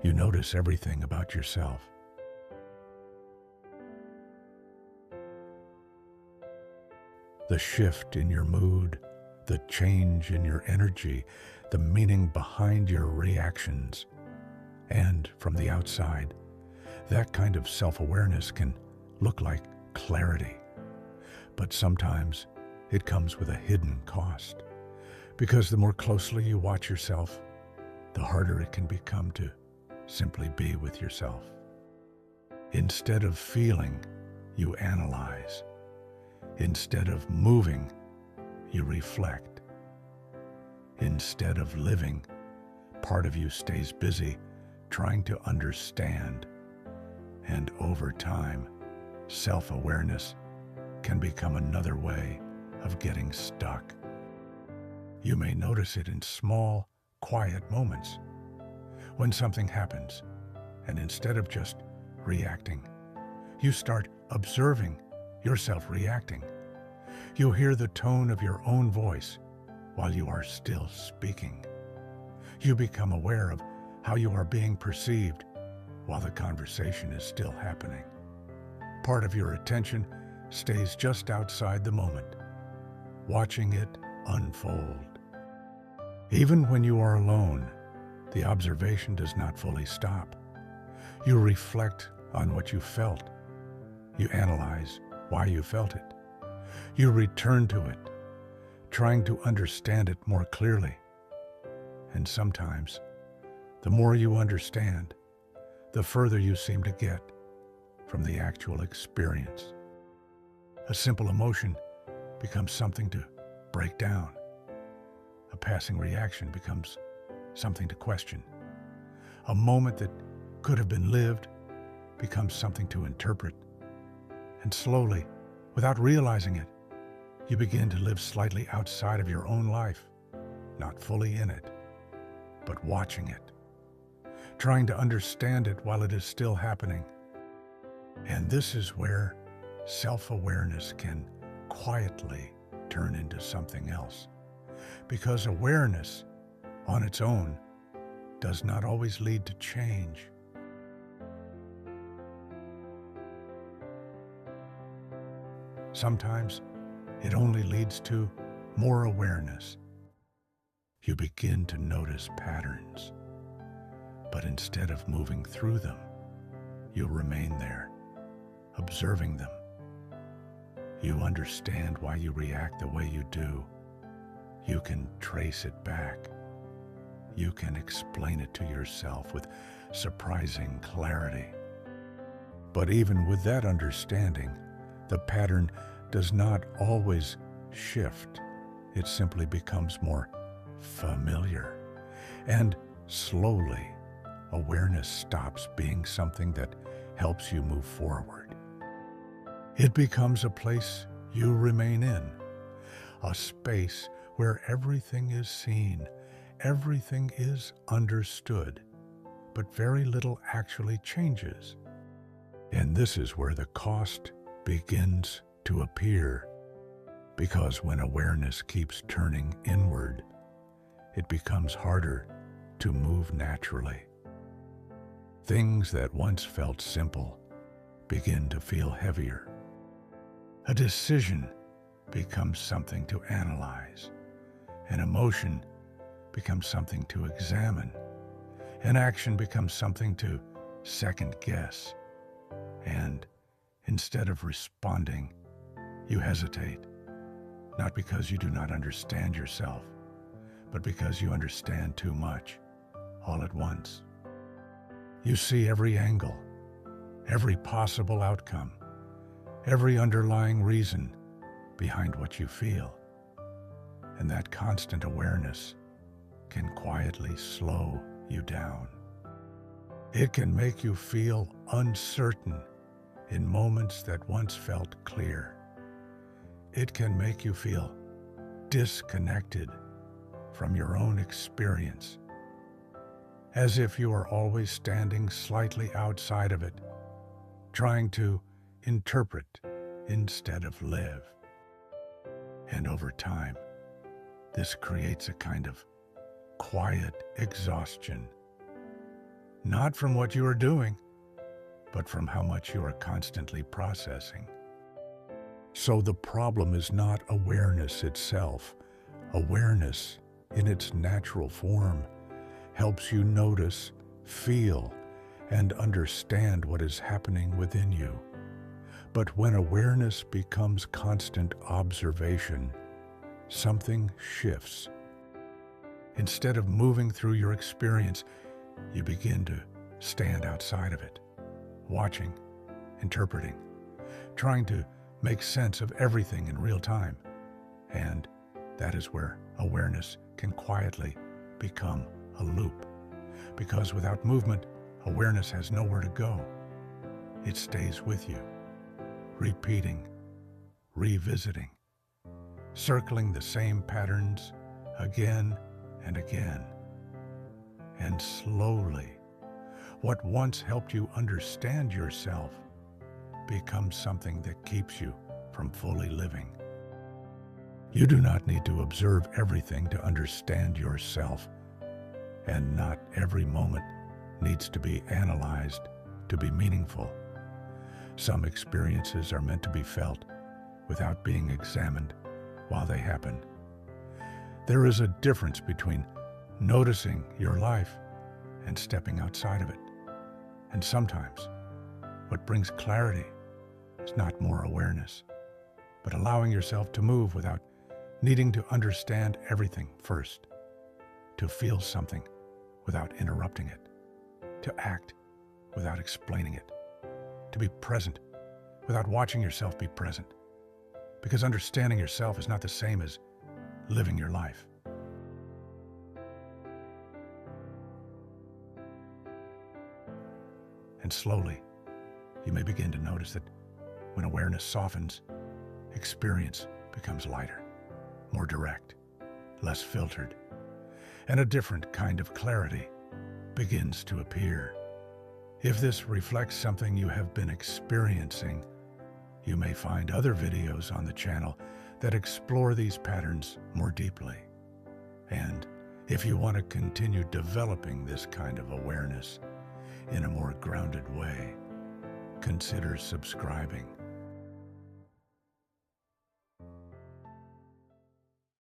You notice everything about yourself. The shift in your mood, the change in your energy, the meaning behind your reactions. And from the outside, that kind of self-awareness can look like clarity. But sometimes it comes with a hidden cost, because the more closely you watch yourself, the harder it can become to simply be with yourself. Instead of feeling, you analyze. Instead of moving, you reflect. Instead of living, part of you stays busy trying to understand. And over time, self-awareness can become another way of getting stuck. You may notice it in small, quiet moments. When something happens, and instead of just reacting, you start observing yourself reacting. You hear the tone of your own voice while you are still speaking. You become aware of how you are being perceived while the conversation is still happening. Part of your attention stays just outside the moment, watching it unfold. Even when you are alone, the observation does not fully stop. You reflect on what you felt. You analyze why you felt it. You return to it, trying to understand it more clearly. And sometimes, the more you understand, the further you seem to get from the actual experience. A simple emotion becomes something to break down. A passing reaction becomes something to question. A moment that could have been lived becomes something to interpret. And slowly, without realizing it, you begin to live slightly outside of your own life, not fully in it, but watching it, trying to understand it while it is still happening. And this is where self-awareness can quietly turn into something else, because awareness on its own does not always lead to change. Sometimes it only leads to more awareness. You begin to notice patterns, but instead of moving through them, you remain there, observing them. You understand why you react the way you do. You can trace it back. You can explain it to yourself with surprising clarity. But even with that understanding, the pattern does not always shift. It simply becomes more familiar. And slowly, awareness stops being something that helps you move forward. It becomes a place you remain in, a space where everything is seen, everything is understood, but very little actually changes. And this is where the cost begins to appear, because when awareness keeps turning inward, it becomes harder to move naturally. Things that once felt simple begin to feel heavier. A decision becomes something to analyze. An emotion becomes something to examine. An action becomes something to second guess. And instead of responding, you hesitate, not because you do not understand yourself, but because you understand too much, all at once. You see every angle, every possible outcome, every underlying reason behind what you feel. And that constant awareness can quietly slow you down. It can make you feel uncertain in moments that once felt clear. It can make you feel disconnected from your own experience, as if you are always standing slightly outside of it, trying to interpret instead of live. And over time, this creates a kind of quiet exhaustion. not from what you are doing, but from how much you are constantly processing. So the problem is not awareness itself. Awareness, in its natural form, helps you notice, feel, and understand what is happening within you. But when awareness becomes constant observation, something shifts. Instead of moving through your experience, you begin to stand outside of it, watching, interpreting, trying to make sense of everything in real time. And that is where awareness can quietly become a loop. Because without movement, awareness has nowhere to go. It stays with you, repeating, revisiting, circling the same patterns again and again. And slowly, what once helped you understand yourself becomes something that keeps you from fully living. You do not need to observe everything to understand yourself, and not every moment needs to be analyzed to be meaningful. Some experiences are meant to be felt without being examined while they happen. There is a difference between noticing your life and stepping outside of it. And sometimes what brings clarity is not more awareness, but allowing yourself to move without needing to understand everything first, to feel something without interrupting it, to act without explaining it, to be present without watching yourself be present. Because understanding yourself is not the same as living your life. And slowly, you may begin to notice that when awareness softens, experience becomes lighter, more direct, less filtered, and a different kind of clarity begins to appear. If this reflects something you have been experiencing, you may find other videos on the channel that explore these patterns more deeply. And if you want to continue developing this kind of awareness in a more grounded way, consider subscribing.